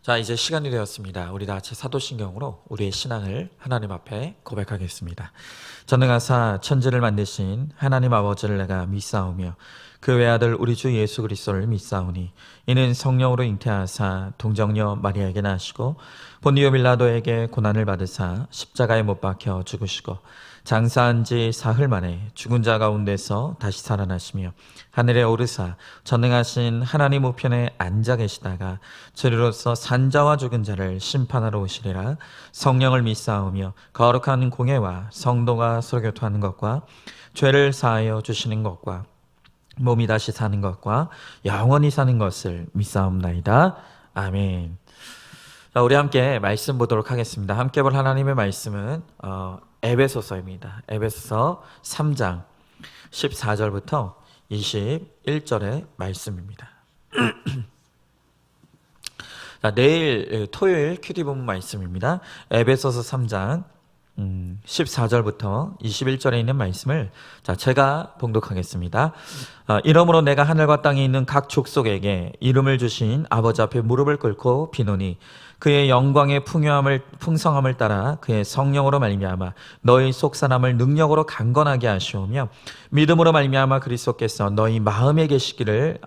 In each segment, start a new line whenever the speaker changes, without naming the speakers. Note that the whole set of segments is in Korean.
자, 이제 시간이 되었습니다. 우리 다 같이 사도신경으로 우리의 신앙을 하나님 앞에 고백하겠습니다. 전능하사 천지를 만드신 하나님 아버지를 내가 믿사오며 그 외아들 우리 주 예수 그리스도를 믿사오니 이는 성령으로 잉태하사 동정녀 마리아에게 나시고 본디오 빌라도에게 고난을 받으사 십자가에 못 박혀 죽으시고 장사한 지 사흘 만에 죽은 자 가운데서 다시 살아나시며 하늘에 오르사 전능하신 하나님 우편에 앉아 계시다가 저리로서 산자와 죽은 자를 심판하러 오시리라. 성령을 믿사오며 거룩한 공예와 성도가 서로교토하는 것과 죄를 사하여 주시는 것과 몸이 다시 사는 것과 영원히 사는 것을 믿사옵나이다. 아멘. 자, 우리 함께 말씀 보도록 하겠습니다. 함께 볼 하나님의 말씀은 에베소서입니다. 에베소서 3장 14절부터 21절의 말씀입니다. 자, 내일 토요일 큐티 본문 말씀입니다. 에베소서 3장 14절부터 21절에 있는 말씀을 제가 봉독하겠습니다. 이러므로 내가 하늘과 땅에 있는 각 족속에게 이름을 주신 아버지 앞에 무릎을 꿇고 비노니 그의 영광의 풍성함을 따라 그의 성령으로 말미암아 너희 속사람을 능력으로 강건하게 하시오며 믿음으로 말미암아 그리스도께서 너희 마음에 계시게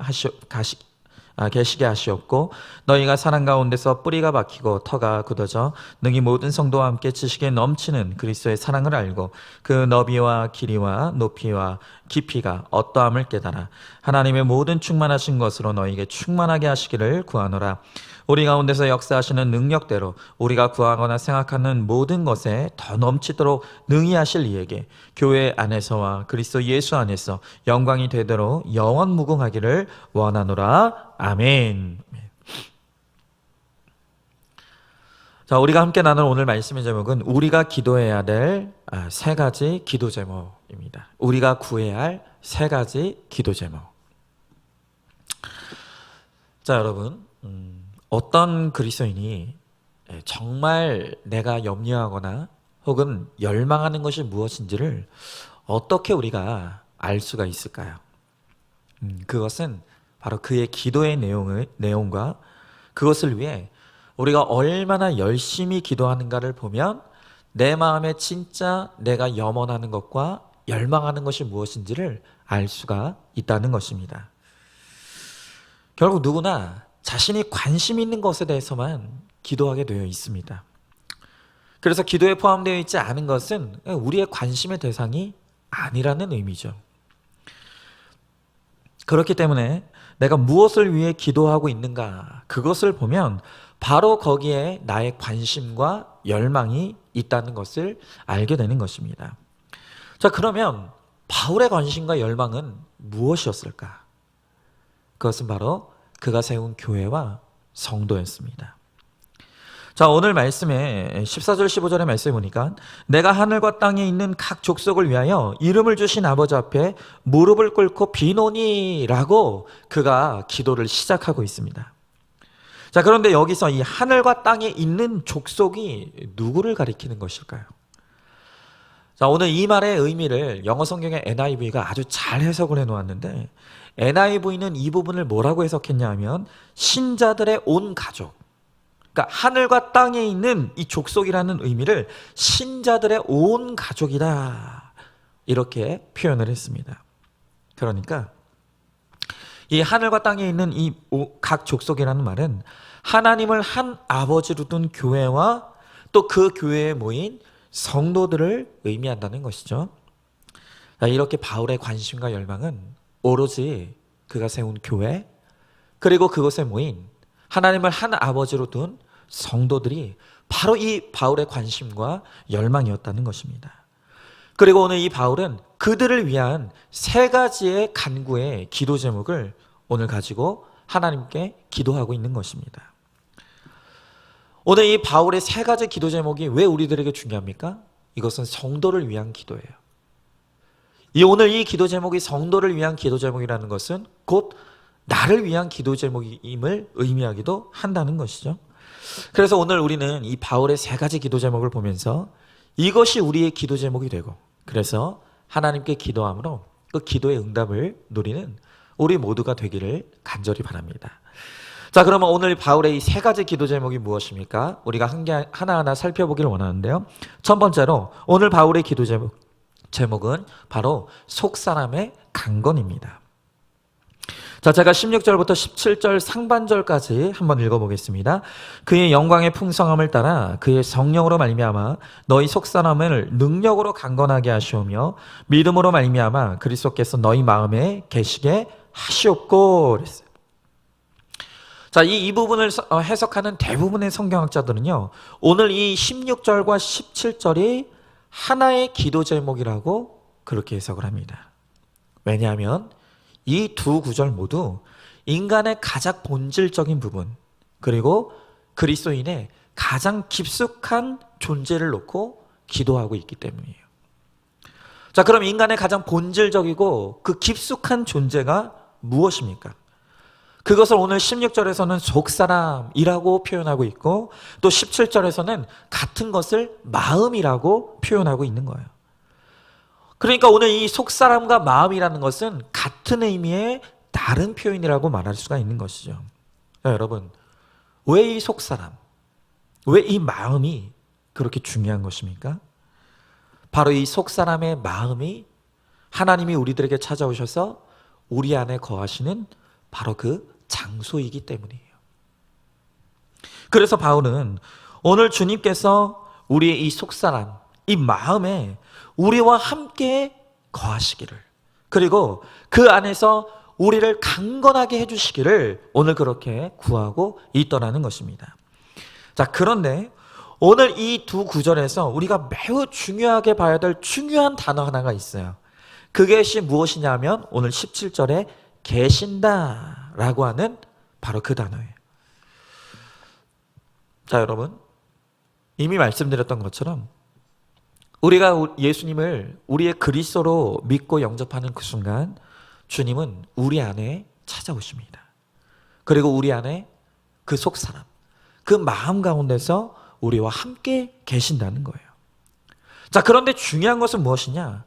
하시옵고 너희가 사랑 가운데서 뿌리가 박히고 터가 굳어져 능히 모든 성도와 함께 지식에 넘치는 그리스도의 사랑을 알고 그 너비와 길이와 높이와 깊이가 어떠함을 깨달아 하나님의 모든 충만하신 것으로 너희에게 충만하게 하시기를 구하노라. 우리 가운데서 역사하시는 능력대로 우리가 구하거나 생각하는 모든 것에 더 넘치도록 능히 하실 이에게 교회 안에서와 그리스도 예수 안에서 영광이 되도록 영원 무궁하기를 원하노라. 아멘. 자, 우리가 함께 나눌 오늘 말씀의 제목은 우리가 기도해야 될 세 가지 기도 제목입니다. 우리가 구해야 할 세 가지 기도 제목. 자, 여러분, 어떤 그리스도인이 정말 내가 염려하거나 혹은 열망하는 것이 무엇인지를 어떻게 우리가 알 수가 있을까요? 그것은 바로 그의 기도의 내용과 그것을 위해 우리가 얼마나 열심히 기도하는가를 보면 내 마음에 진짜 내가 염원하는 것과 열망하는 것이 무엇인지를 알 수가 있다는 것입니다. 결국 누구나 자신이 관심 있는 것에 대해서만 기도하게 되어 있습니다. 그래서 기도에 포함되어 있지 않은 것은 우리의 관심의 대상이 아니라는 의미죠. 그렇기 때문에 내가 무엇을 위해 기도하고 있는가, 그것을 보면 바로 거기에 나의 관심과 열망이 있다는 것을 알게 되는 것입니다. 자, 그러면 바울의 관심과 열망은 무엇이었을까? 그것은 바로 그가 세운 교회와 성도였습니다. 자, 오늘 말씀에 14절 15절의 말씀에 보니까 내가 하늘과 땅에 있는 각 족속을 위하여 이름을 주신 아버지 앞에 무릎을 꿇고 비노니라고 그가 기도를 시작하고 있습니다. 자, 그런데 여기서 이 하늘과 땅에 있는 족속이 누구를 가리키는 것일까요? 자, 오늘 이 말의 의미를 영어 성경의 NIV가 아주 잘 해석을 해놓았는데 NIV는 이 부분을 뭐라고 해석했냐 하면 신자들의 온 가족, 그러니까 하늘과 땅에 있는 이 족속이라는 의미를 신자들의 온 가족이다 이렇게 표현을 했습니다. 그러니까 이 하늘과 땅에 있는 이 각 족속이라는 말은 하나님을 한 아버지로 둔 교회와 또 그 교회에 모인 성도들을 의미한다는 것이죠. 이렇게 바울의 관심과 열망은 오로지 그가 세운 교회 그리고 그곳에 모인 하나님을 한 아버지로 둔 성도들이 바로 이 바울의 관심과 열망이었다는 것입니다. 그리고 오늘 이 바울은 그들을 위한 세 가지의 간구의 기도 제목을 오늘 가지고 하나님께 기도하고 있는 것입니다. 오늘 이 바울의 세 가지 기도 제목이 왜 우리들에게 중요합니까? 이것은 성도를 위한 기도예요. 오늘 이 기도 제목이 성도를 위한 기도 제목이라는 것은 곧 나를 위한 기도 제목임을 의미하기도 한다는 것이죠. 그래서 오늘 우리는 이 바울의 세 가지 기도 제목을 보면서 이것이 우리의 기도 제목이 되고 그래서 하나님께 기도함으로 그 기도의 응답을 누리는 우리 모두가 되기를 간절히 바랍니다. 자, 그러면 오늘 바울의 이 세 가지 기도 제목이 무엇입니까? 우리가 하나하나 살펴보기를 원하는데요. 첫 번째로 오늘 바울의 기도 제목은 바로 속사람의 강건입니다. 자, 제가 16절부터 17절 상반절까지 한번 읽어보겠습니다. 그의 영광의 풍성함을 따라 그의 성령으로 말미암아 너희 속사람을 능력으로 강건하게 하시오며 믿음으로 말미암아 그리스도께서 너희 마음에 계시게 하시옵고 그랬어요. 자, 이 부분을 해석하는 대부분의 성경학자들은요, 오늘 이 16절과 17절이 하나의 기도 제목이라고 그렇게 해석을 합니다. 왜냐하면 이 두 구절 모두 인간의 가장 본질적인 부분, 그리고 그리스도인의 가장 깊숙한 존재를 놓고 기도하고 있기 때문이에요. 자, 그럼 인간의 가장 본질적이고 그 깊숙한 존재가 무엇입니까? 그것을 오늘 16절에서는 속사람이라고 표현하고 있고, 또 17절에서는 같은 것을 마음이라고 표현하고 있는 거예요. 그러니까 오늘 이 속사람과 마음이라는 것은 같은 의미의 다른 표현이라고 말할 수가 있는 것이죠. 자, 여러분, 왜 이 속사람, 왜 이 마음이 그렇게 중요한 것입니까? 바로 이 속사람의 마음이 하나님이 우리들에게 찾아오셔서 우리 안에 거하시는 바로 그 장소이기 때문이에요. 그래서 바울은 오늘 주님께서 우리의 이 속사람, 이 마음에 우리와 함께 거하시기를, 그리고 그 안에서 우리를 강건하게 해주시기를 오늘 그렇게 구하고 있더라는 것입니다. 자, 그런데 오늘 이 두 구절에서 우리가 매우 중요하게 봐야 될 중요한 단어 하나가 있어요. 그것이 무엇이냐면 오늘 17절에 계신다라고 하는 바로 그 단어예요. 자, 여러분, 이미 말씀드렸던 것처럼 우리가 예수님을 우리의 그리스도로 믿고 영접하는 그 순간 주님은 우리 안에 찾아오십니다. 그리고 우리 안에 그 속사람, 그 마음 가운데서 우리와 함께 계신다는 거예요. 자, 그런데 중요한 것은 무엇이냐?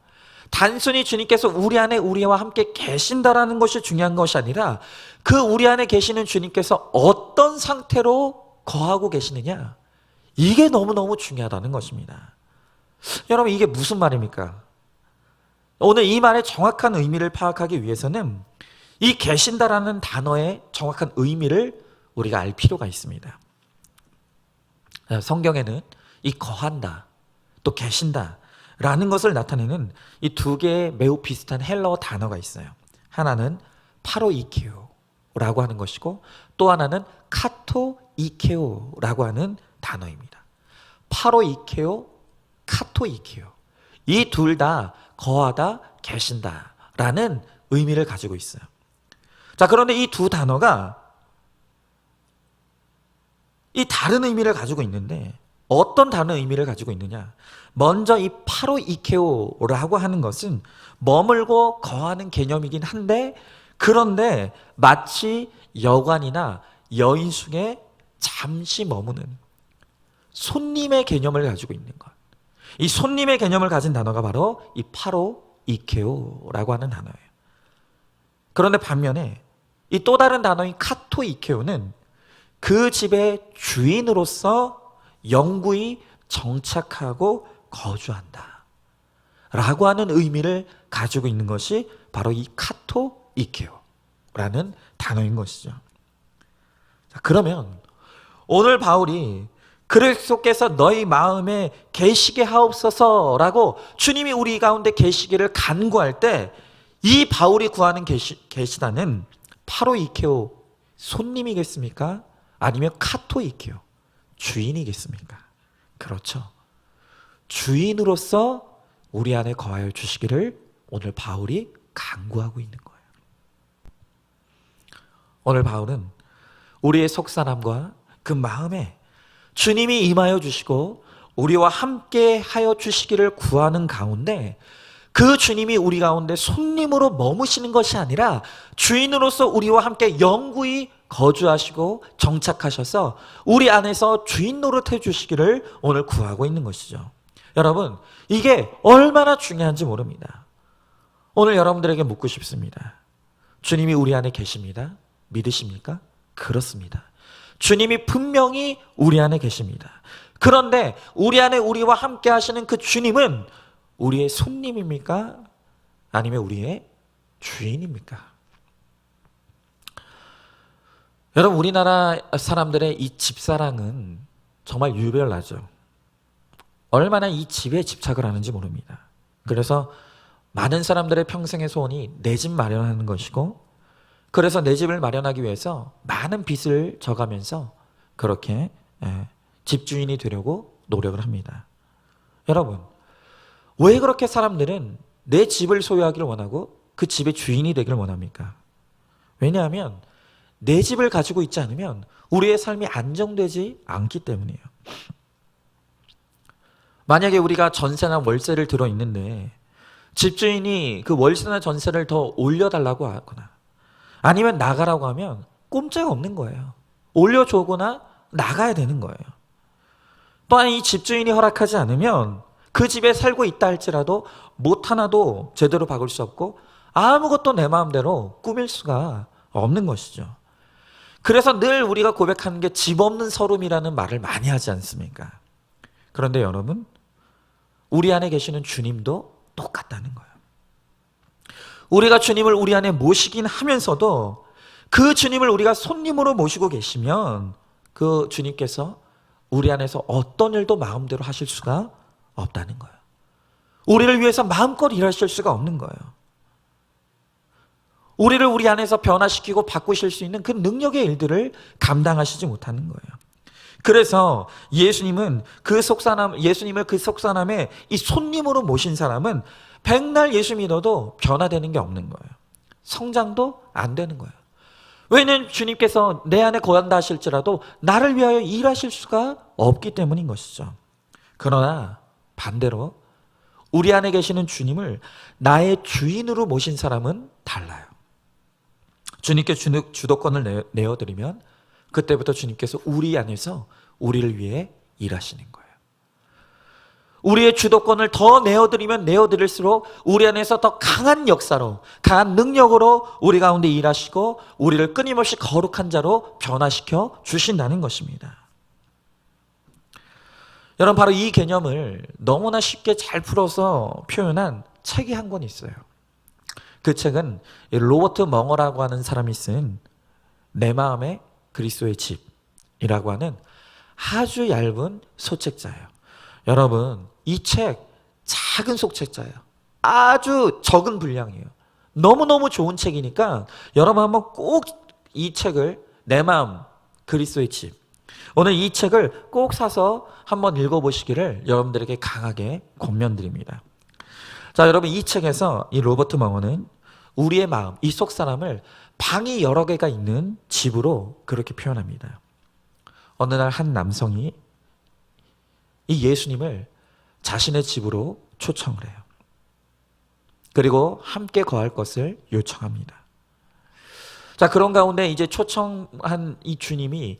단순히 주님께서 우리 안에 우리와 함께 계신다라는 것이 중요한 것이 아니라 그 우리 안에 계시는 주님께서 어떤 상태로 거하고 계시느냐, 이게 너무너무 중요하다는 것입니다. 여러분, 이게 무슨 말입니까? 오늘 이 말의 정확한 의미를 파악하기 위해서는 이 계신다라는 단어의 정확한 의미를 우리가 알 필요가 있습니다. 성경에는 이 거한다, 또 계신다 라는 것을 나타내는 이 두 개의 매우 비슷한 헬라어 단어가 있어요. 하나는 파로이케오라고 하는 것이고, 또 하나는 카토이케오라고 하는 단어입니다. 파로이케오, 카토이케오, 이 둘 다 거하다, 계신다라는 의미를 가지고 있어요. 자, 그런데 이 두 단어가 이 다른 의미를 가지고 있는데 어떤 다른 의미를 가지고 있느냐? 먼저 이 파로이케오라고 하는 것은 머물고 거하는 개념이긴 한데, 그런데 마치 여관이나 여인숙에 잠시 머무는 손님의 개념을 가지고 있는 것. 이 손님의 개념을 가진 단어가 바로 이 파로이케오라고 하는 단어예요. 그런데 반면에 이 또 다른 단어인 카토이케오는 그 집의 주인으로서 영구히 정착하고 거주한다 라고 하는 의미를 가지고 있는 것이 바로 이 카토이케오라는 단어인 것이죠. 자, 그러면 오늘 바울이 그리스도께서 너희 마음에 계시게 하옵소서라고 주님이 우리 가운데 계시기를 간구할 때 이 바울이 구하는 계시다는 파로이케오 손님이겠습니까? 아니면 카토이케오 주인이겠습니까? 그렇죠. 주인으로서 우리 안에 거하여 주시기를 오늘 바울이 간구하고 있는 거예요. 오늘 바울은 우리의 속사람과 그 마음에 주님이 임하여 주시고 우리와 함께 하여 주시기를 구하는 가운데, 그 주님이 우리 가운데 손님으로 머무시는 것이 아니라 주인으로서 우리와 함께 영구히 거주하시고 정착하셔서 우리 안에서 주인 노릇해 주시기를 오늘 구하고 있는 것이죠. 여러분, 이게 얼마나 중요한지 모릅니다. 오늘 여러분들에게 묻고 싶습니다. 주님이 우리 안에 계십니다. 믿으십니까? 그렇습니다. 주님이 분명히 우리 안에 계십니다. 그런데 우리 안에 우리와 함께 하시는 그 주님은 우리의 손님입니까? 아니면 우리의 주인입니까? 여러분, 우리나라 사람들의 이 집사랑은 정말 유별나죠. 얼마나 이 집에 집착을 하는지 모릅니다. 그래서 많은 사람들의 평생의 소원이 내 집 마련하는 것이고, 그래서 내 집을 마련하기 위해서 많은 빚을 져가면서 그렇게 집주인이 되려고 노력을 합니다. 여러분, 왜 그렇게 사람들은 내 집을 소유하기를 원하고 그 집의 주인이 되기를 원합니까? 왜냐하면 내 집을 가지고 있지 않으면 우리의 삶이 안정되지 않기 때문이에요. 만약에 우리가 전세나 월세를 들어 있는데 집주인이 그 월세나 전세를 더 올려달라고 하거나 아니면 나가라고 하면 꼼짝이 없는 거예요. 올려주거나 나가야 되는 거예요. 또한 이 집주인이 허락하지 않으면 그 집에 살고 있다 할지라도 못 하나도 제대로 박을 수 없고 아무것도 내 마음대로 꾸밀 수가 없는 것이죠. 그래서 늘 우리가 고백하는 게 집 없는 서름이라는 말을 많이 하지 않습니까? 그런데 여러분, 우리 안에 계시는 주님도 똑같다는 거예요. 우리가 주님을 우리 안에 모시긴 하면서도 그 주님을 우리가 손님으로 모시고 계시면 그 주님께서 우리 안에서 어떤 일도 마음대로 하실 수가 없다는 거예요. 우리를 위해서 마음껏 일하실 수가 없는 거예요. 우리를 우리 안에서 변화시키고 바꾸실 수 있는 그 능력의 일들을 감당하시지 못하는 거예요. 그래서 예수님을 그 속사람의 이 손님으로 모신 사람은 백날 예수 믿어도 변화되는 게 없는 거예요. 성장도 안 되는 거예요. 왜냐하면 주님께서 내 안에 거한다 하실지라도 나를 위하여 일하실 수가 없기 때문인 것이죠. 그러나 반대로 우리 안에 계시는 주님을 나의 주인으로 모신 사람은 달라요. 주님께 주도권을 내어드리면 그때부터 주님께서 우리 안에서 우리를 위해 일하시는 거예요. 우리의 주도권을 더 내어드리면 내어드릴수록 우리 안에서 더 강한 역사로, 강한 능력으로 우리 가운데 일하시고 우리를 끊임없이 거룩한 자로 변화시켜 주신다는 것입니다. 여러분, 바로 이 개념을 너무나 쉽게 잘 풀어서 표현한 책이 한 권 있어요. 그 책은 로버트 멍어라고 하는 사람이 쓴 내 마음의 그리스도의 집이라고 하는 아주 얇은 소책자예요. 여러분, 이 책 작은 소책자예요. 아주 적은 분량이에요. 너무너무 좋은 책이니까 여러분 한번 꼭 이 책을, 내 마음 그리스도의 집, 오늘 이 책을 꼭 사서 한번 읽어보시기를 여러분들에게 강하게 권면드립니다. 자, 여러분, 이 책에서 이 로버트 멍어는 우리의 마음, 이 속 사람을 방이 여러 개가 있는 집으로 그렇게 표현합니다. 어느 날 한 남성이 이 예수님을 자신의 집으로 초청을 해요. 그리고 함께 거할 것을 요청합니다. 자, 그런 가운데 이제 초청한 이 주님이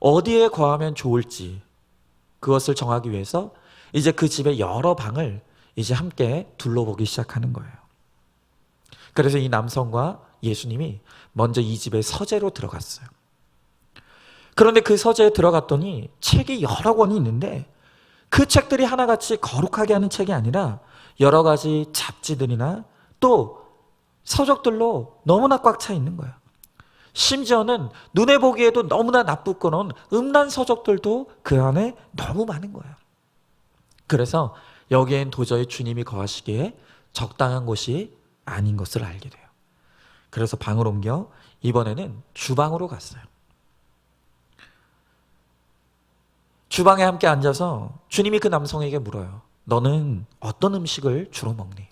어디에 거하면 좋을지 그것을 정하기 위해서 이제 그 집의 여러 방을 이제 함께 둘러보기 시작하는 거예요. 그래서 이 남성과 예수님이 먼저 이 집의 서재로 들어갔어요. 그런데 그 서재에 들어갔더니 책이 여러 권이 있는데 그 책들이 하나같이 거룩하게 하는 책이 아니라 여러 가지 잡지들이나 또 서적들로 너무나 꽉 차 있는 거예요. 심지어는 눈에 보기에도 너무나 나쁘고는 음란 서적들도 그 안에 너무 많은 거예요. 그래서 여기엔 도저히 주님이 거하시기에 적당한 곳이 아닌 것을 알게 돼요. 그래서 방을 옮겨 이번에는 주방으로 갔어요. 주방에 함께 앉아서 주님이 그 남성에게 물어요. 너는 어떤 음식을 주로 먹니?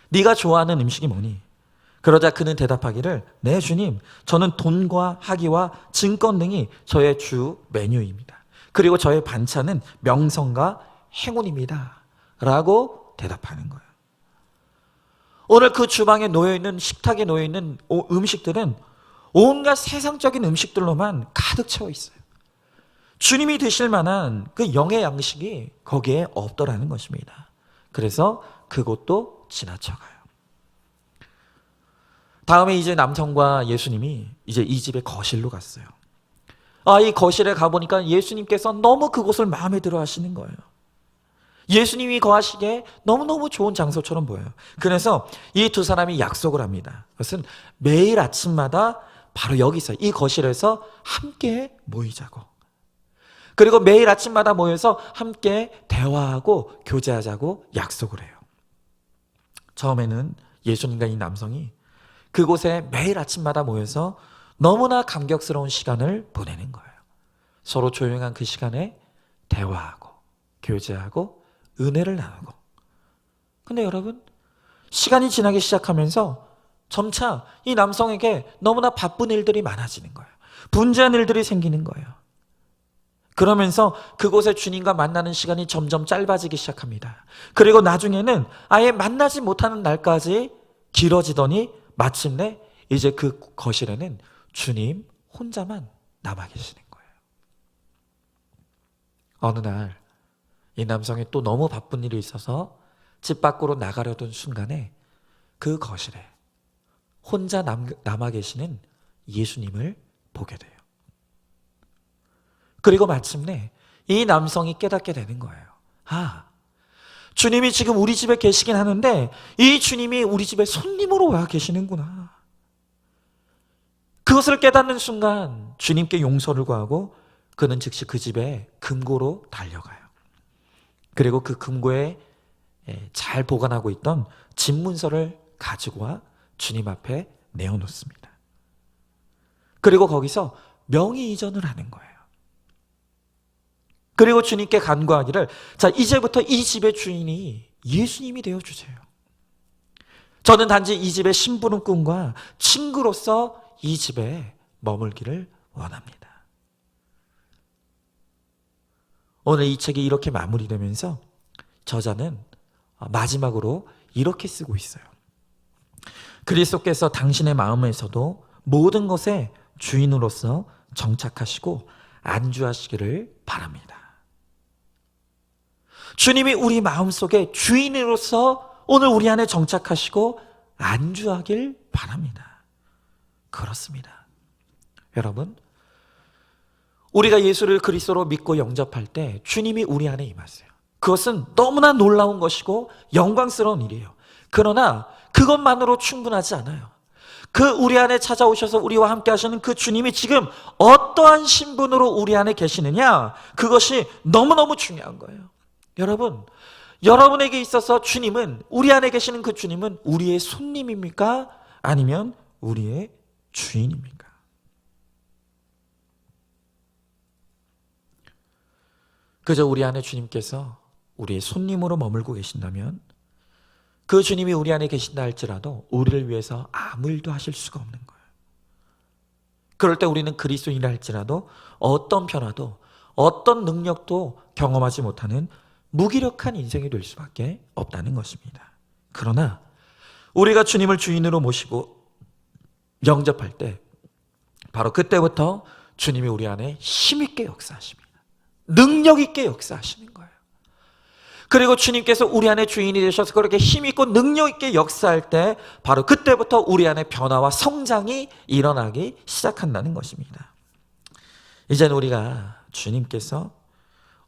네가 좋아하는 음식이 뭐니? 그러자 그는 대답하기를, 네 주님, 저는 돈과 학위와 증권 등이 저의 주 메뉴입니다. 그리고 저의 반찬은 명성과 행운입니다. 라고 대답하는 거예요. 오늘 그 주방에 놓여있는, 식탁에 놓여있는 음식들은 온갖 세상적인 음식들로만 가득 채워 있어요. 주님이 드실 만한 그 영의 양식이 거기에 없더라는 것입니다. 그래서 그것도 지나쳐가요. 다음에 이제 남성과 예수님이 이제 이 집의 거실로 갔어요. 이 거실에 가보니까 예수님께서 너무 그곳을 마음에 들어 하시는 거예요. 예수님이 거하시기에 너무너무 좋은 장소처럼 보여요. 그래서 이 두 사람이 약속을 합니다. 그것은 매일 아침마다 바로 여기서, 이 거실에서 함께 모이자고. 그리고 매일 아침마다 모여서 함께 대화하고 교제하자고 약속을 해요. 처음에는 예수님과 이 남성이 그곳에 매일 아침마다 모여서 너무나 감격스러운 시간을 보내는 거예요. 서로 조용한 그 시간에 대화하고 교제하고 은혜를 나누고. 근데 여러분, 시간이 지나기 시작하면서 점차 이 남성에게 너무나 바쁜 일들이 많아지는 거예요. 분주한 일들이 생기는 거예요. 그러면서 그곳에 주님과 만나는 시간이 점점 짧아지기 시작합니다. 그리고 나중에는 아예 만나지 못하는 날까지 길어지더니 마침내 이제 그 거실에는 주님 혼자만 남아 계시는 거예요. 어느 날 이 남성이 또 너무 바쁜 일이 있어서 집 밖으로 나가려던 순간에 그 거실에 혼자 남아 계시는 예수님을 보게 돼요. 그리고 마침내 이 남성이 깨닫게 되는 거예요. 주님이 지금 우리 집에 계시긴 하는데 이 주님이 우리 집에 손님으로 와 계시는구나. 그것을 깨닫는 순간 주님께 용서를 구하고 그는 즉시 그 집에 금고로 달려가요. 그리고 그 금고에 잘 보관하고 있던 집문서를 가지고 와 주님 앞에 내어놓습니다. 그리고 거기서 명의 이전을 하는 거예요. 그리고 주님께 간구하기를, 자, 이제부터 이 집의 주인이 예수님이 되어주세요. 저는 단지 이 집의 심부름꾼과 친구로서 이 집에 머물기를 원합니다. 오늘 이 책이 이렇게 마무리되면서 저자는 마지막으로 이렇게 쓰고 있어요. 그리스도께서 당신의 마음에서도 모든 것의 주인으로서 정착하시고 안주하시기를 바랍니다. 주님이 우리 마음속에 주인으로서 오늘 우리 안에 정착하시고 안주하길 바랍니다. 그렇습니다. 여러분, 우리가 예수를 그리스도로 믿고 영접할 때 주님이 우리 안에 임하세요. 그것은 너무나 놀라운 것이고 영광스러운 일이에요. 그러나 그것만으로 충분하지 않아요. 그 우리 안에 찾아오셔서 우리와 함께 하시는 그 주님이 지금 어떠한 신분으로 우리 안에 계시느냐, 그것이 너무너무 중요한 거예요. 여러분, 여러분에게 있어서 주님은, 우리 안에 계시는 그 주님은 우리의 손님입니까? 아니면 우리의 주인입니까? 그저 우리 안에 주님께서 우리의 손님으로 머물고 계신다면 그 주님이 우리 안에 계신다 할지라도 우리를 위해서 아무 일도 하실 수가 없는 거예요. 그럴 때 우리는 그리스도인이라 할지라도 어떤 변화도 어떤 능력도 경험하지 못하는 무기력한 인생이 될 수밖에 없다는 것입니다. 그러나 우리가 주님을 주인으로 모시고 영접할 때 바로 그때부터 주님이 우리 안에 힘있게 역사하십니다. 능력 있게 역사하시는 거예요. 그리고 주님께서 우리 안에 주인이 되셔서 그렇게 힘있고 능력 있게 역사할 때 바로 그때부터 우리 안에 변화와 성장이 일어나기 시작한다는 것입니다. 이제는 우리가 주님께서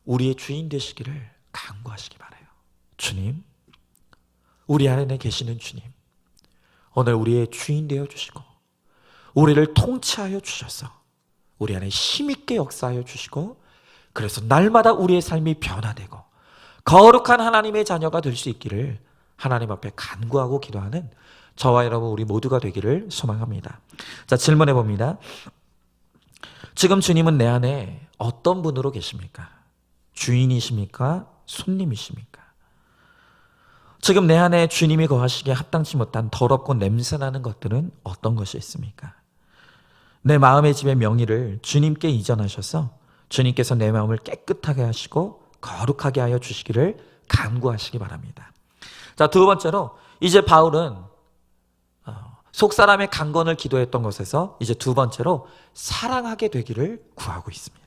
우리의 주인 되시기를 간구하시기 바라요. 주님, 우리 안에 계시는 주님, 오늘 우리의 주인 되어 주시고 우리를 통치하여 주셔서 우리 안에 힘있게 역사하여 주시고, 그래서 날마다 우리의 삶이 변화되고 거룩한 하나님의 자녀가 될 수 있기를 하나님 앞에 간구하고 기도하는 저와 여러분 우리 모두가 되기를 소망합니다. 자, 질문해 봅니다. 지금 주님은 내 안에 어떤 분으로 계십니까? 주인이십니까? 손님이십니까? 지금 내 안에 주님이 거하시기에 합당치 못한 더럽고 냄새나는 것들은 어떤 것이 있습니까? 내 마음의 집의 명의를 주님께 이전하셔서 주님께서 내 마음을 깨끗하게 하시고 거룩하게 하여 주시기를 간구하시기 바랍니다. 자, 두 번째로 이제 바울은 속사람의 강건을 기도했던 것에서 이제 두 번째로 사랑하게 되기를 구하고 있습니다.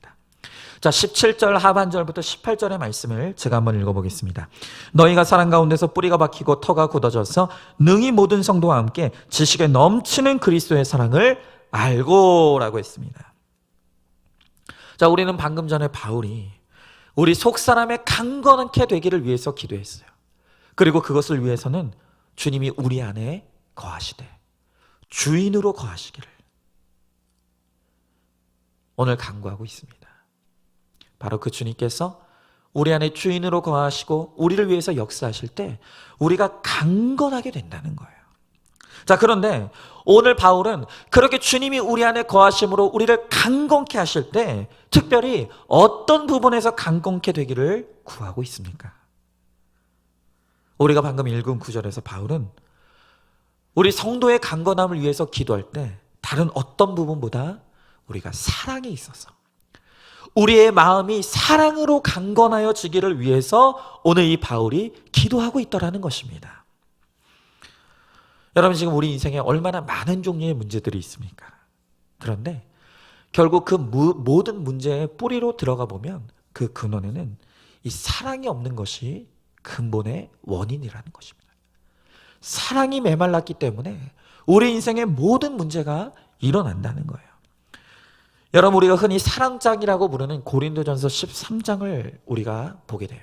자, 17절 하반절부터 18절의 말씀을 제가 한번 읽어보겠습니다. 너희가 사랑 가운데서 뿌리가 박히고 터가 굳어져서 능히 모든 성도와 함께 지식에 넘치는 그리스도의 사랑을 알고 라고 했습니다. 자, 우리는 방금 전에 바울이 우리 속사람의 강건하게 되기를 위해서 기도했어요. 그리고 그것을 위해서는 주님이 우리 안에 거하시되 주인으로 거하시기를 오늘 간구하고 있습니다. 바로 그 주님께서 우리 안에 주인으로 거하시고 우리를 위해서 역사하실 때 우리가 강건하게 된다는 거예요. 자, 그런데 오늘 바울은 그렇게 주님이 우리 안에 거하심으로 우리를 강건케 하실 때 특별히 어떤 부분에서 강건케 되기를 구하고 있습니까? 우리가 방금 읽은 구절에서 바울은 우리 성도의 강건함을 위해서 기도할 때 다른 어떤 부분보다 우리가 사랑에 있어서 우리의 마음이 사랑으로 강건하여지기를 위해서 오늘 이 바울이 기도하고 있더라는 것입니다. 여러분, 지금 우리 인생에 얼마나 많은 종류의 문제들이 있습니까? 그런데 결국 그 모든 문제의 뿌리로 들어가 보면 그 근원에는 이 사랑이 없는 것이 근본의 원인이라는 것입니다. 사랑이 메말랐기 때문에 우리 인생의 모든 문제가 일어난다는 거예요. 여러분, 우리가 흔히 사랑장이라고 부르는 고린도전서 13장을 우리가 보게 돼요.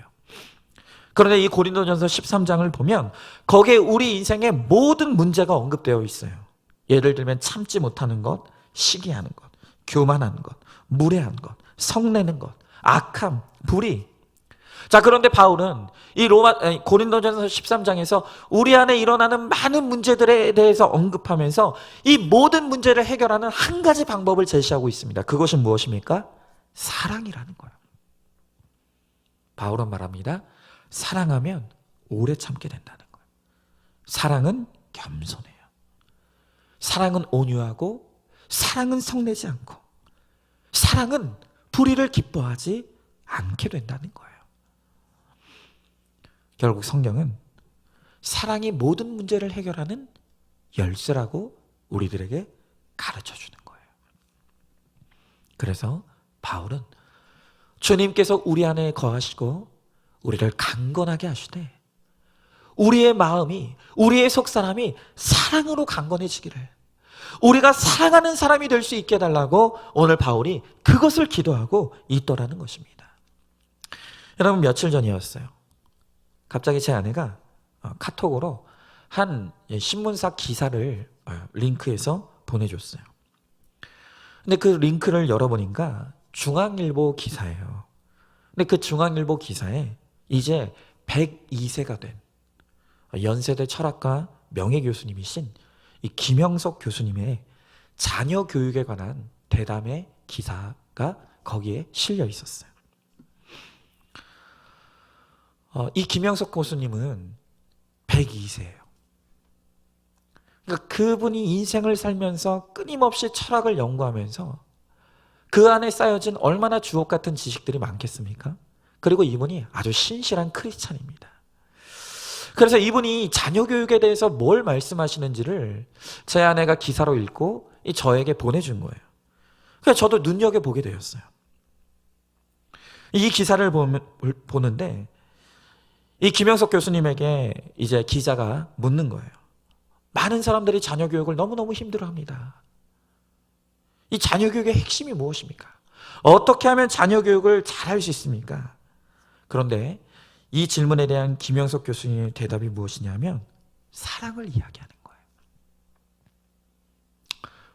그런데 이 고린도전서 13장을 보면 거기에 우리 인생의 모든 문제가 언급되어 있어요. 예를 들면 참지 못하는 것, 시기하는 것, 교만하는 것, 무례한 것, 성내는 것, 악함, 불의. 자, 그런데 바울은 이 고린도전서 13장에서 우리 안에 일어나는 많은 문제들에 대해서 언급하면서 이 모든 문제를 해결하는 한 가지 방법을 제시하고 있습니다. 그것은 무엇입니까? 사랑이라는 거예요. 바울은 말합니다. 사랑하면 오래 참게 된다는 거예요. 사랑은 겸손해요. 사랑은 온유하고, 사랑은 성내지 않고, 사랑은 불의를 기뻐하지 않게 된다는 거예요. 결국 성경은 사랑이 모든 문제를 해결하는 열쇠라고 우리들에게 가르쳐 주는 거예요. 그래서 바울은 주님께서 우리 안에 거하시고 우리를 강건하게 하시되 우리의 마음이, 우리의 속사람이 사랑으로 강건해지기를, 우리가 사랑하는 사람이 될 수 있게 해달라고 오늘 바울이 그것을 기도하고 있더라는 것입니다. 여러분, 며칠 전이었어요. 갑자기 제 아내가 카톡으로 한 신문사 기사를 링크해서 보내줬어요. 근데 그 링크를 열어보니까 중앙일보 기사예요. 근데 그 중앙일보 기사에 이제 102세가 된 연세대 철학과 명예교수님이신 이 김영석 교수님의 자녀 교육에 관한 대담의 기사가 거기에 실려 있었어요. 이 김영석 교수님은 102세예요. 그러니까 그분이 인생을 살면서 끊임없이 철학을 연구하면서 그 안에 쌓여진 얼마나 주옥 같은 지식들이 많겠습니까? 그리고 이분이 아주 신실한 크리스찬입니다. 그래서 이분이 자녀 교육에 대해서 뭘 말씀하시는지를 제 아내가 기사로 읽고 저에게 보내준 거예요. 그래서 저도 눈여겨보게 되었어요. 이 기사를 보는데 이 김영석 교수님에게 이제 기자가 묻는 거예요. 많은 사람들이 자녀 교육을 너무너무 힘들어합니다. 이 자녀 교육의 핵심이 무엇입니까? 어떻게 하면 자녀 교육을 잘할 수 있습니까? 그런데 이 질문에 대한 김영석 교수님의 대답이 무엇이냐면 사랑을 이야기하는 거예요.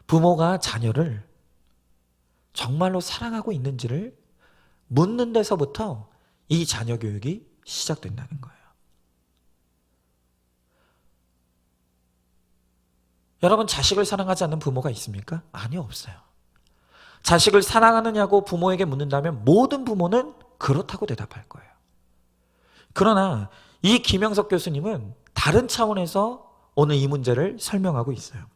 부모가 자녀를 정말로 사랑하고 있는지를 묻는 데서부터 이 자녀 교육이 시작된다는 거예요. 여러분, 자식을 사랑하지 않는 부모가 있습니까? 아니요, 없어요. 자식을 사랑하느냐고 부모에게 묻는다면 모든 부모는 그렇다고 대답할 거예요. 그러나 이 김영석 교수님은 다른 차원에서 오늘 이 문제를 설명하고 있어요.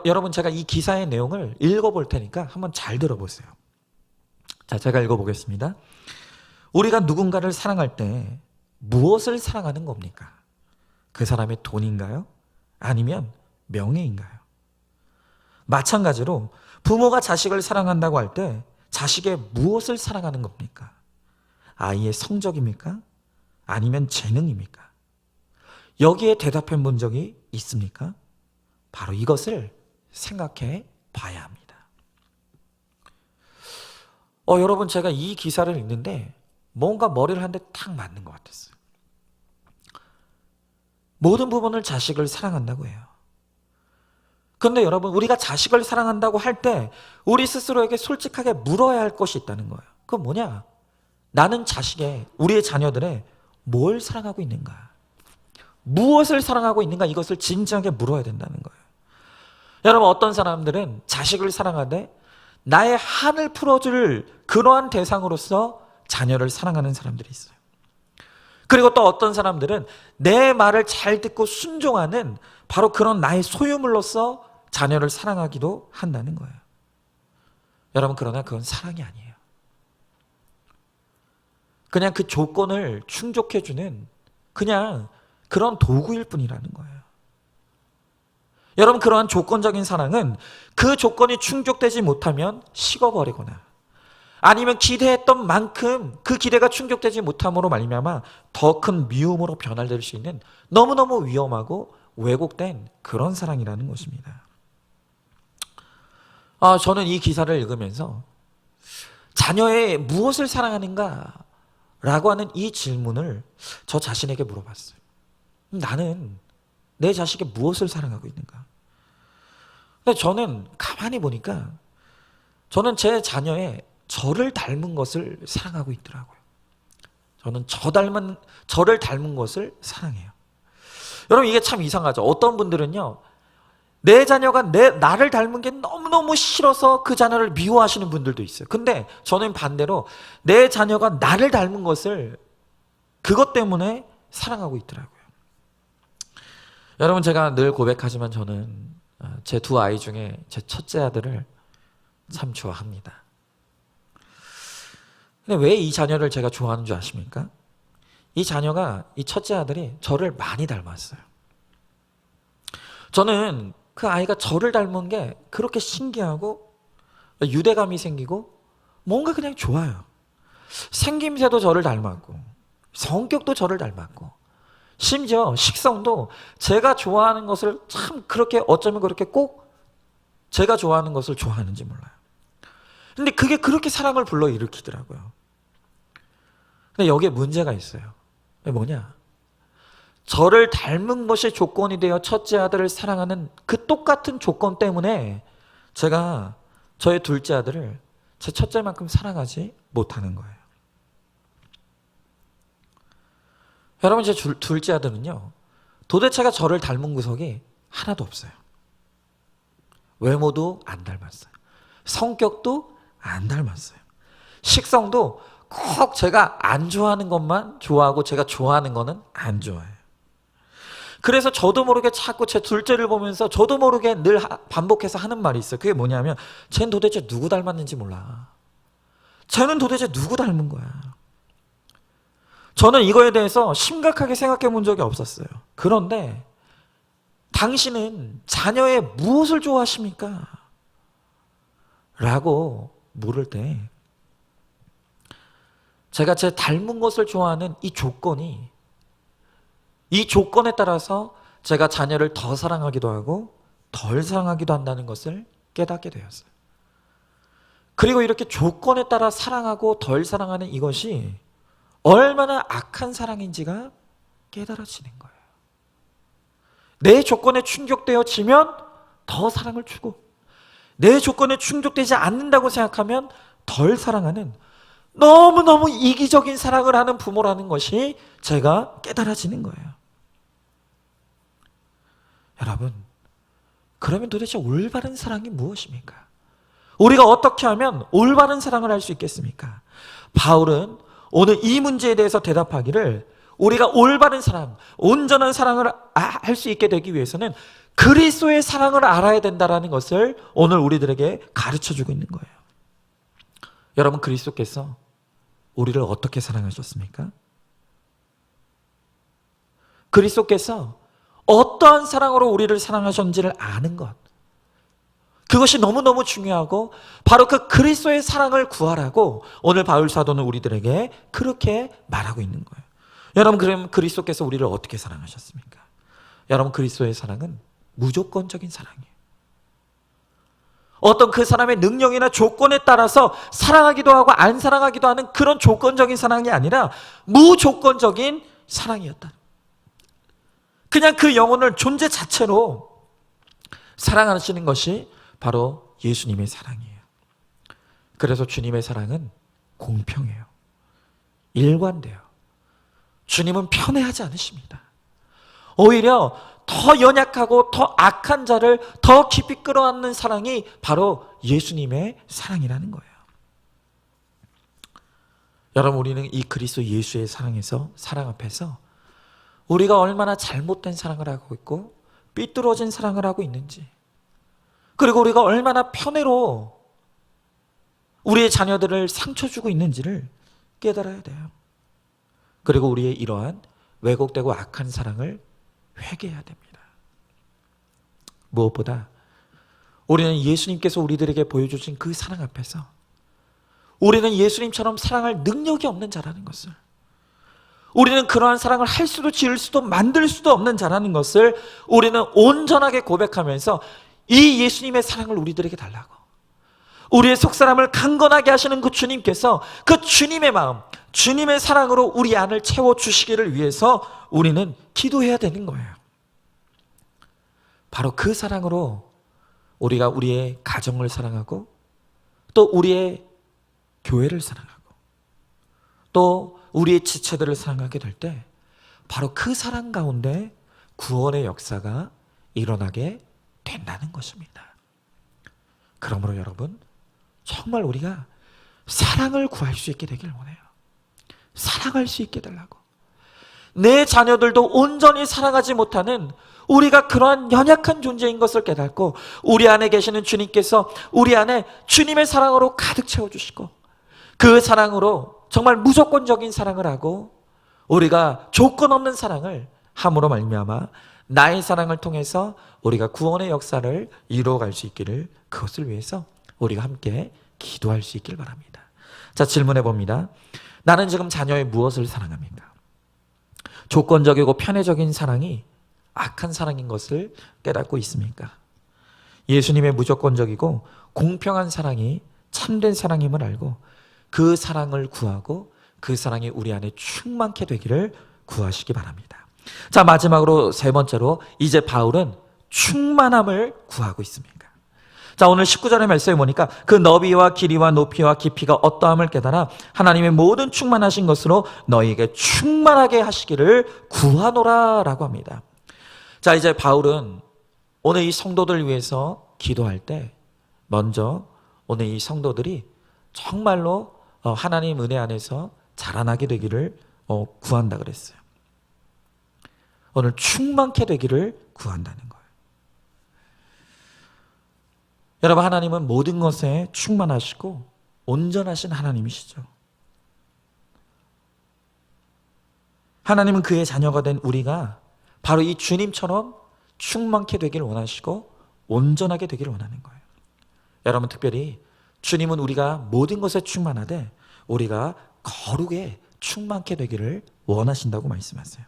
여러분, 제가 이 기사의 내용을 읽어볼 테니까 한번 잘 들어보세요. 자, 제가 읽어보겠습니다. 우리가 누군가를 사랑할 때 무엇을 사랑하는 겁니까? 그 사람의 돈인가요? 아니면 명예인가요? 마찬가지로 부모가 자식을 사랑한다고 할 때 자식의 무엇을 사랑하는 겁니까? 아이의 성적입니까? 아니면 재능입니까? 여기에 대답해 본 적이 있습니까? 바로 이것을 생각해 봐야 합니다. 여러분, 제가 이 기사를 읽는데 뭔가 머리를 한 대 탁 맞는 것 같았어요. 모든 부분을 자식을 사랑한다고 해요. 근데 여러분, 우리가 자식을 사랑한다고 할 때 우리 스스로에게 솔직하게 물어야 할 것이 있다는 거예요. 그건 뭐냐? 나는 자식의, 우리의 자녀들의 뭘 사랑하고 있는가? 무엇을 사랑하고 있는가? 이것을 진지하게 물어야 된다는 거예요. 여러분, 어떤 사람들은 자식을 사랑하되 나의 한을 풀어줄 그러한 대상으로서 자녀를 사랑하는 사람들이 있어요. 그리고 또 어떤 사람들은 내 말을 잘 듣고 순종하는 바로 그런 나의 소유물로서 자녀를 사랑하기도 한다는 거예요. 여러분, 그러나 그건 사랑이 아니에요. 그냥 그 조건을 충족해주는 그냥 그런 도구일 뿐이라는 거예요. 여러분, 그러한 조건적인 사랑은 그 조건이 충족되지 못하면 식어버리거나 아니면 기대했던 만큼 그 기대가 충족되지 못함으로 말미암아 더 큰 미움으로 변화될 수 있는 너무너무 위험하고 왜곡된 그런 사랑이라는 것입니다. 저는 이 기사를 읽으면서 자녀의 무엇을 사랑하는가 라고 하는 이 질문을 저 자신에게 물어봤어요. 나는 내 자식이 무엇을 사랑하고 있는가? 근데 저는 가만히 보니까 저는 제 자녀의 저를 닮은 것을 사랑하고 있더라고요. 저는 저를 닮은 것을 사랑해요. 여러분, 이게 참 이상하죠. 어떤 분들은요, 내 자녀가 나를 닮은 게 너무너무 싫어서 그 자녀를 미워하시는 분들도 있어요. 근데 저는 반대로 내 자녀가 나를 닮은 것을 그것 때문에 사랑하고 있더라고요. 여러분, 제가 늘 고백하지만 저는 제 두 아이 중에 제 첫째 아들을 참 좋아합니다. 근데 왜 이 자녀를 제가 좋아하는 줄 아십니까? 이 자녀가, 이 첫째 아들이 저를 많이 닮았어요. 저는 그 아이가 저를 닮은 게 그렇게 신기하고 유대감이 생기고 뭔가 그냥 좋아요. 생김새도 저를 닮았고 성격도 저를 닮았고 심지어 식성도 제가 좋아하는 것을 참 그렇게 어쩌면 그렇게 꼭 제가 좋아하는 것을 좋아하는지 몰라요. 근데 그게 그렇게 사랑을 불러일으키더라고요. 근데 여기에 문제가 있어요. 뭐냐? 저를 닮은 것이 조건이 되어 첫째 아들을 사랑하는 그 똑같은 조건 때문에 제가 저의 둘째 아들을 제 첫째만큼 사랑하지 못하는 거예요. 여러분, 제 둘째 아들은요, 도대체가 저를 닮은 구석이 하나도 없어요. 외모도 안 닮았어요. 성격도 안 닮았어요. 식성도 꼭 제가 안 좋아하는 것만 좋아하고 제가 좋아하는 거는 안 좋아해요. 그래서 저도 모르게 자꾸 제 둘째를 보면서 저도 모르게 늘 반복해서 하는 말이 있어요. 그게 뭐냐면 쟤는 도대체 누구 닮았는지 몰라. 쟤는 도대체 누구 닮은 거야. 저는 이거에 대해서 심각하게 생각해 본 적이 없었어요. 그런데 당신은 자녀의 무엇을 좋아하십니까? 라고 물을 때 제가 제 닮은 것을 좋아하는 이 조건에 따라서 제가 자녀를 더 사랑하기도 하고 덜 사랑하기도 한다는 것을 깨닫게 되었어요. 그리고 이렇게 조건에 따라 사랑하고 덜 사랑하는 이것이 얼마나 악한 사랑인지가 깨달아지는 거예요. 내 조건에 충족되어지면 더 사랑을 주고 내 조건에 충족되지 않는다고 생각하면 덜 사랑하는 너무너무 이기적인 사랑을 하는 부모라는 것이 제가 깨달아지는 거예요. 여러분, 그러면 도대체 올바른 사랑이 무엇입니까? 우리가 어떻게 하면 올바른 사랑을 할 수 있겠습니까? 바울은 오늘 이 문제에 대해서 대답하기를 우리가 올바른 사랑, 온전한 사랑을 할 수 있게 되기 위해서는 그리스도의 사랑을 알아야 된다는 것을 오늘 우리들에게 가르쳐주고 있는 거예요. 여러분, 그리스도께서 우리를 어떻게 사랑하셨습니까? 그리스도께서 어떠한 사랑으로 우리를 사랑하셨는지를 아는 것, 그것이 너무너무 중요하고 바로 그 그리스도의 사랑을 구하라고 오늘 바울 사도는 우리들에게 그렇게 말하고 있는 거예요. 여러분, 그럼 그리스도께서 우리를 어떻게 사랑하셨습니까? 여러분, 그리스도의 사랑은 무조건적인 사랑이에요. 어떤 그 사람의 능력이나 조건에 따라서 사랑하기도 하고 안 사랑하기도 하는 그런 조건적인 사랑이 아니라 무조건적인 사랑이었다. 그냥 그 영혼을 존재 자체로 사랑하시는 것이 바로 예수님의 사랑이에요. 그래서 주님의 사랑은 공평해요. 일관돼요. 주님은 편애하지 않으십니다. 오히려 더 연약하고 더 악한 자를 더 깊이 끌어안는 사랑이 바로 예수님의 사랑이라는 거예요. 여러분, 우리는 이 그리스도 예수의 사랑 앞에서 우리가 얼마나 잘못된 사랑을 하고 있고 삐뚤어진 사랑을 하고 있는지, 그리고 우리가 얼마나 편애로 우리의 자녀들을 상처 주고 있는지를 깨달아야 돼요. 그리고 우리의 이러한 왜곡되고 악한 사랑을 회개해야 됩니다. 무엇보다 우리는 예수님께서 우리들에게 보여주신 그 사랑 앞에서 우리는 예수님처럼 사랑할 능력이 없는 자라는 것을, 우리는 그러한 사랑을 할 수도 지을 수도 만들 수도 없는 자라는 것을 우리는 온전하게 고백하면서 이 예수님의 사랑을 우리들에게 달라고, 우리의 속사람을 강건하게 하시는 그 주님께서 그 주님의 마음, 주님의 사랑으로 우리 안을 채워주시기를 위해서 우리는 기도해야 되는 거예요. 바로 그 사랑으로 우리가 우리의 가정을 사랑하고 또 우리의 교회를 사랑하고 또 우리의 지체들을 사랑하게 될 때 바로 그 사랑 가운데 구원의 역사가 일어나게 된다는 것입니다. 그러므로 여러분, 정말 우리가 사랑을 구할 수 있게 되길 원해요. 사랑할 수 있게 달라고. 내 자녀들도 온전히 사랑하지 못하는 우리가 그러한 연약한 존재인 것을 깨닫고 우리 안에 계시는 주님께서 우리 안에 주님의 사랑으로 가득 채워주시고 그 사랑으로 정말 무조건적인 사랑을 하고 우리가 조건 없는 사랑을 함으로 말미암아 나의 사랑을 통해서 우리가 구원의 역사를 이루어갈 수 있기를, 그것을 위해서 우리가 함께 기도할 수 있길 바랍니다. 자, 질문해 봅니다. 나는 지금 자녀의 무엇을 사랑합니까? 조건적이고 편애적인 사랑이 악한 사랑인 것을 깨닫고 있습니까? 예수님의 무조건적이고 공평한 사랑이 참된 사랑임을 알고 그 사랑을 구하고 그 사랑이 우리 안에 충만케 되기를 구하시기 바랍니다. 자, 마지막으로 세 번째로 이제 바울은 충만함을 구하고 있습니다. 자, 오늘 19절의 말씀에 보니까 그 너비와 길이와 높이와 깊이가 어떠함을 깨달아 하나님의 모든 충만하신 것으로 너희에게 충만하게 하시기를 구하노라 라고 합니다. 자, 이제 바울은 오늘 이 성도들 위해서 기도할 때 먼저 오늘 이 성도들이 정말로 하나님 은혜 안에서 자라나게 되기를 구한다 그랬어요. 오늘 충만케 되기를 구한다는 거예요. 여러분, 하나님은 모든 것에 충만하시고 온전하신 하나님이시죠. 하나님은 그의 자녀가 된 우리가 바로 이 주님처럼 충만케 되기를 원하시고 온전하게 되기를 원하는 거예요. 여러분, 특별히 주님은 우리가 모든 것에 충만하되 우리가 거룩에 충만케 되기를 원하신다고 말씀하세요.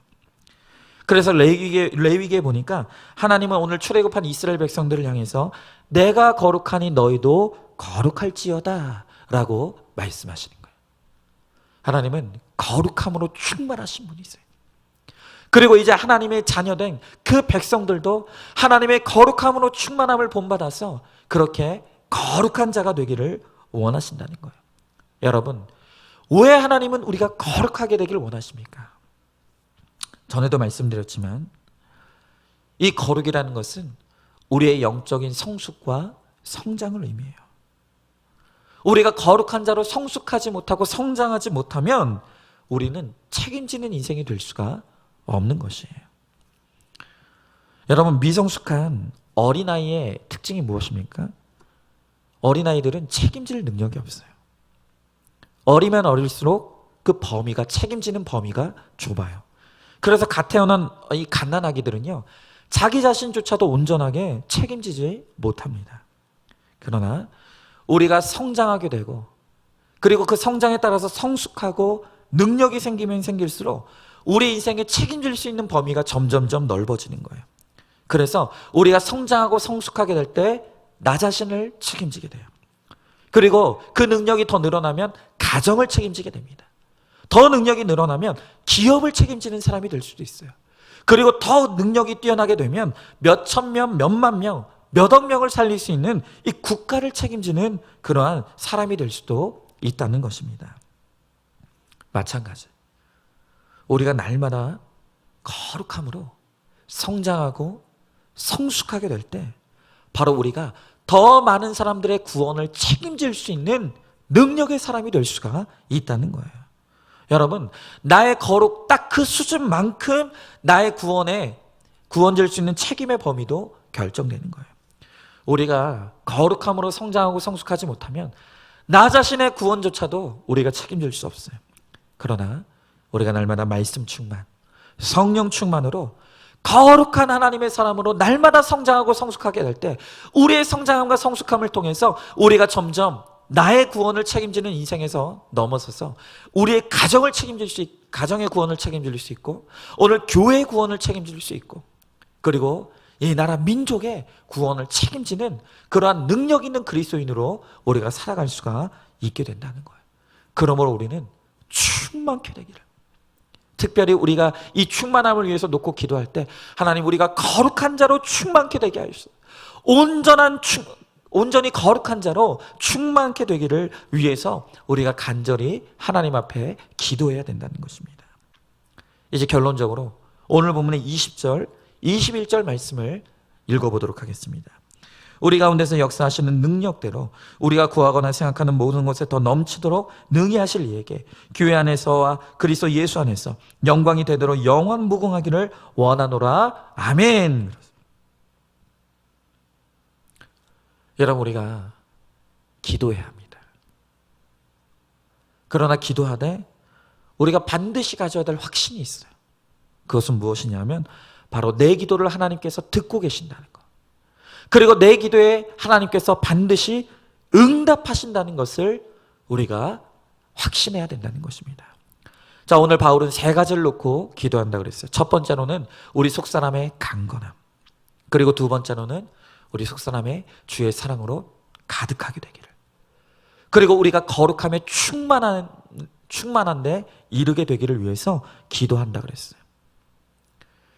그래서 레위기에 보니까 하나님은 오늘 출애굽한 이스라엘 백성들을 향해서 내가 거룩하니 너희도 거룩할지어다 라고 말씀하시는 거예요. 하나님은 거룩함으로 충만하신 분이세요. 그리고 이제 하나님의 자녀된 그 백성들도 하나님의 거룩함으로 충만함을 본받아서 그렇게 거룩한 자가 되기를 원하신다는 거예요. 여러분, 왜 하나님은 우리가 거룩하게 되기를 원하십니까? 전에도 말씀드렸지만 이 거룩이라는 것은 우리의 영적인 성숙과 성장을 의미해요. 우리가 거룩한 자로 성숙하지 못하고 성장하지 못하면 우리는 책임지는 인생이 될 수가 없는 것이에요. 여러분, 미성숙한 어린아이의 특징이 무엇입니까? 어린아이들은 책임질 능력이 없어요. 어리면 어릴수록 그 범위가, 책임지는 범위가 좁아요. 그래서 갓 태어난 이 갓난아기들은요, 자기 자신조차도 온전하게 책임지지 못합니다. 그러나 우리가 성장하게 되고 그리고 그 성장에 따라서 성숙하고 능력이 생기면 생길수록 우리 인생에 책임질 수 있는 범위가 점점점 넓어지는 거예요. 그래서 우리가 성장하고 성숙하게 될 때 나 자신을 책임지게 돼요. 그리고 그 능력이 더 늘어나면 가정을 책임지게 됩니다. 더 능력이 늘어나면 기업을 책임지는 사람이 될 수도 있어요. 그리고 더 능력이 뛰어나게 되면 몇천 명, 몇만 명, 몇억 명을 살릴 수 있는 이 국가를 책임지는 그러한 사람이 될 수도 있다는 것입니다. 마찬가지. 우리가 날마다 거룩함으로 성장하고 성숙하게 될 때 바로 우리가 더 많은 사람들의 구원을 책임질 수 있는 능력의 사람이 될 수가 있다는 거예요. 여러분, 나의 거룩 딱 그 수준만큼 나의 구원될 수 있는 책임의 범위도 결정되는 거예요. 우리가 거룩함으로 성장하고 성숙하지 못하면 나 자신의 구원조차도 우리가 책임질 수 없어요. 그러나 우리가 날마다 말씀 충만, 성령 충만으로 거룩한 하나님의 사람으로 날마다 성장하고 성숙하게 될 때 우리의 성장함과 성숙함을 통해서 우리가 점점 나의 구원을 책임지는 인생에서 넘어서서 우리의 가정의 구원을 책임질 수 있고 오늘 교회의 구원을 책임질 수 있고 그리고 이 나라 민족의 구원을 책임지는 그러한 능력 있는 그리스도인으로 우리가 살아갈 수가 있게 된다는 거예요. 그러므로 우리는 충만케 되기를, 특별히 우리가 이 충만함을 위해서 놓고 기도할 때 하나님 우리가 거룩한 자로 충만케 되게 하시옵소서. 온전히 거룩한 자로 충만케 되기를 위해서 우리가 간절히 하나님 앞에 기도해야 된다는 것입니다. 이제 결론적으로 오늘 본문의 20절, 21절 말씀을 읽어보도록 하겠습니다. 우리 가운데서 역사하시는 능력대로 우리가 구하거나 생각하는 모든 것에 더 넘치도록 능히 하실 이에게 교회 안에서와 그리스도 예수 안에서 영광이 되도록 영원 무궁하기를 원하노라. 아멘. 여러분, 우리가 기도해야 합니다. 그러나 기도하되 우리가 반드시 가져야 될 확신이 있어요. 그것은 무엇이냐면 바로 내 기도를 하나님께서 듣고 계신다는 것, 그리고 내 기도에 하나님께서 반드시 응답하신다는 것을 우리가 확신해야 된다는 것입니다. 자, 오늘 바울은 세 가지를 놓고 기도한다 그랬어요. 첫 번째로는 우리 속사람의 강건함, 그리고 두 번째로는 우리 속사람의 주의 사랑으로 가득하게 되기를, 그리고 우리가 거룩함에 충만한데 이르게 되기를 위해서 기도한다 그랬어요.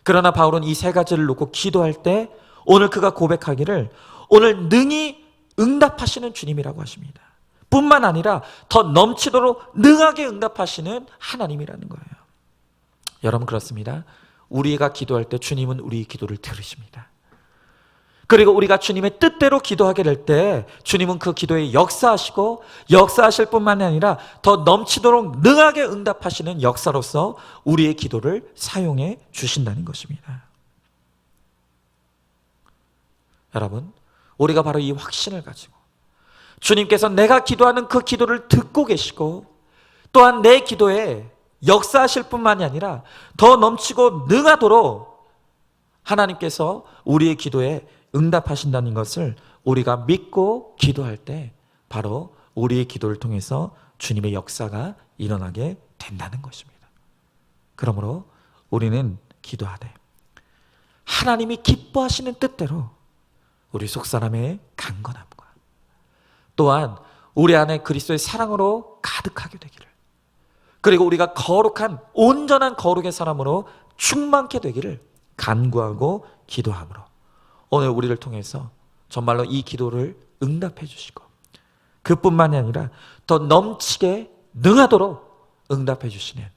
그러나 바울은 이 세 가지를 놓고 기도할 때 오늘 그가 고백하기를 오늘 능히 응답하시는 주님이라고 하십니다. 뿐만 아니라 더 넘치도록 능하게 응답하시는 하나님이라는 거예요. 여러분, 그렇습니다. 우리가 기도할 때 주님은 우리 기도를 들으십니다. 그리고 우리가 주님의 뜻대로 기도하게 될 때 주님은 그 기도에 역사하시고 역사하실 뿐만 아니라 더 넘치도록 능하게 응답하시는 역사로서 우리의 기도를 사용해 주신다는 것입니다. 여러분, 우리가 바로 이 확신을 가지고 주님께서 내가 기도하는 그 기도를 듣고 계시고 또한 내 기도에 역사하실 뿐만이 아니라 더 넘치고 능하도록 하나님께서 우리의 기도에 응답하신다는 것을 우리가 믿고 기도할 때 바로 우리의 기도를 통해서 주님의 역사가 일어나게 된다는 것입니다. 그러므로 우리는 기도하되 하나님이 기뻐하시는 뜻대로 우리 속사람의 강건함과 또한 우리 안에 그리스도의 사랑으로 가득하게 되기를, 그리고 우리가 거룩한 온전한 거룩의 사람으로 충만케 되기를 간구하고 기도함으로 오늘 우리를 통해서 정말로 이 기도를 응답해 주시고 그뿐만이 아니라 더 넘치게 능하도록 응답해 주시는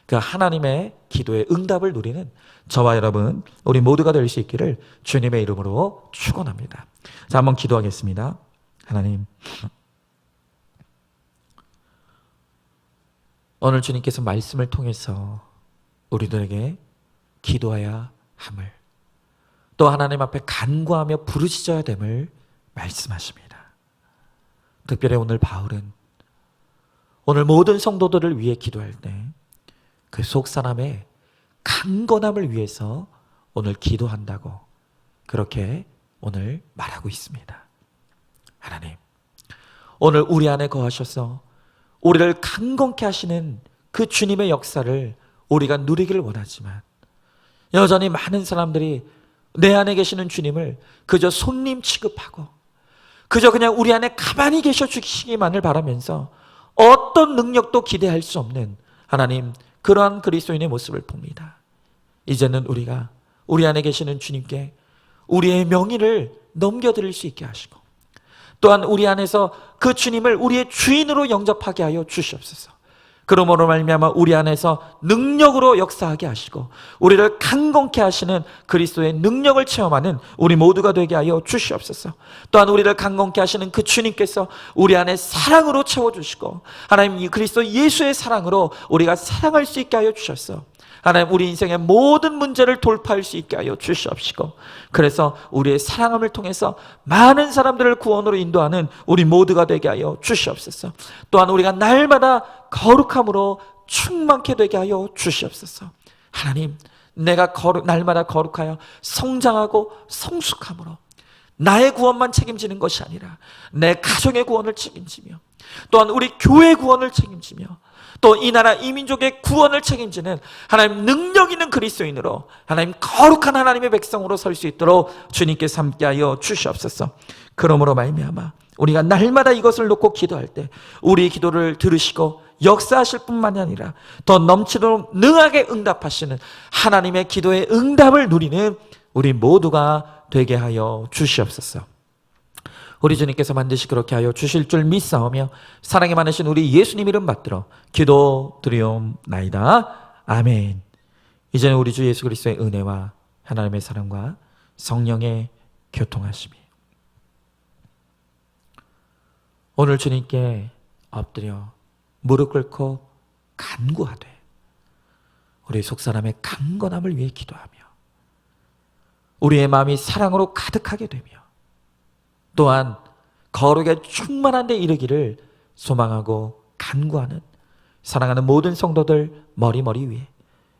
그 하나님의 기도의 응답을 누리는 저와 여러분 우리 모두가 될 수 있기를 주님의 이름으로 축원합니다. 자, 한번 기도하겠습니다. 하나님, 오늘 주님께서 말씀을 통해서 우리들에게 기도해야 함을, 또 하나님 앞에 간구하며 부르짖어야 됨을 말씀하십니다. 특별히 오늘 바울은 오늘 모든 성도들을 위해 기도할 때 그 속사람의 강건함을 위해서 오늘 기도한다고 그렇게 오늘 말하고 있습니다. 하나님, 오늘 우리 안에 거하셔서 우리를 강건케 하시는 그 주님의 역사를 우리가 누리기를 원하지만 여전히 많은 사람들이 내 안에 계시는 주님을 그저 손님 취급하고 그저 그냥 우리 안에 가만히 계셔 주시기만을 바라면서 어떤 능력도 기대할 수 없는 하나님, 그러한 그리스도인의 모습을 봅니다. 이제는 우리가 우리 안에 계시는 주님께 우리의 명의를 넘겨드릴 수 있게 하시고, 또한 우리 안에서 그 주님을 우리의 주인으로 영접하게 하여 주시옵소서. 그러므로 말미암아 우리 안에서 능력으로 역사하게 하시고 우리를 강건케 하시는 그리스도의 능력을 체험하는 우리 모두가 되게 하여 주시옵소서. 또한 우리를 강건케 하시는 그 주님께서 우리 안에 사랑으로 채워주시고, 하나님 이 그리스도 예수의 사랑으로 우리가 사랑할 수 있게 하여 주셨어. 하나님, 우리 인생의 모든 문제를 돌파할 수 있게 하여 주시옵시고, 그래서 우리의 사랑함을 통해서 많은 사람들을 구원으로 인도하는 우리 모두가 되게 하여 주시옵소서. 또한 우리가 날마다 거룩함으로 충만케 되게 하여 주시옵소서. 하나님, 내가 날마다 거룩하여 성장하고 성숙함으로 나의 구원만 책임지는 것이 아니라 내 가정의 구원을 책임지며, 또한 우리 교회의 구원을 책임지며, 또 이 나라 이 민족의 구원을 책임지는 하나님 능력 있는 그리스도인으로, 하나님 거룩한 하나님의 백성으로 설 수 있도록 주님께서 함께하여 주시옵소서. 그러므로 말미암아 우리가 날마다 이것을 놓고 기도할 때 우리의 기도를 들으시고 역사하실 뿐만이 아니라 더 넘치도록 능하게 응답하시는 하나님의 기도의 응답을 누리는 우리 모두가 되게 하여 주시옵소서. 우리 주님께서 반드시 그렇게 하여 주실 줄 믿사오며 사랑이 많으신 우리 예수님 이름 받들어 기도 드리옵나이다. 아멘. 이제는 우리 주 예수 그리스도의 은혜와 하나님의 사랑과 성령의 교통하심이 오늘 주님께 엎드려 무릎 꿇고 간구하되 우리 속사람의 강건함을 위해 기도하며 우리의 마음이 사랑으로 가득하게 되며 또한 거룩에 충만한 데 이르기를 소망하고 간구하는 사랑하는 모든 성도들 머리머리 위에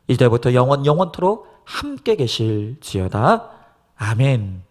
이제부터 영원토록 함께 계실지어다. 아멘.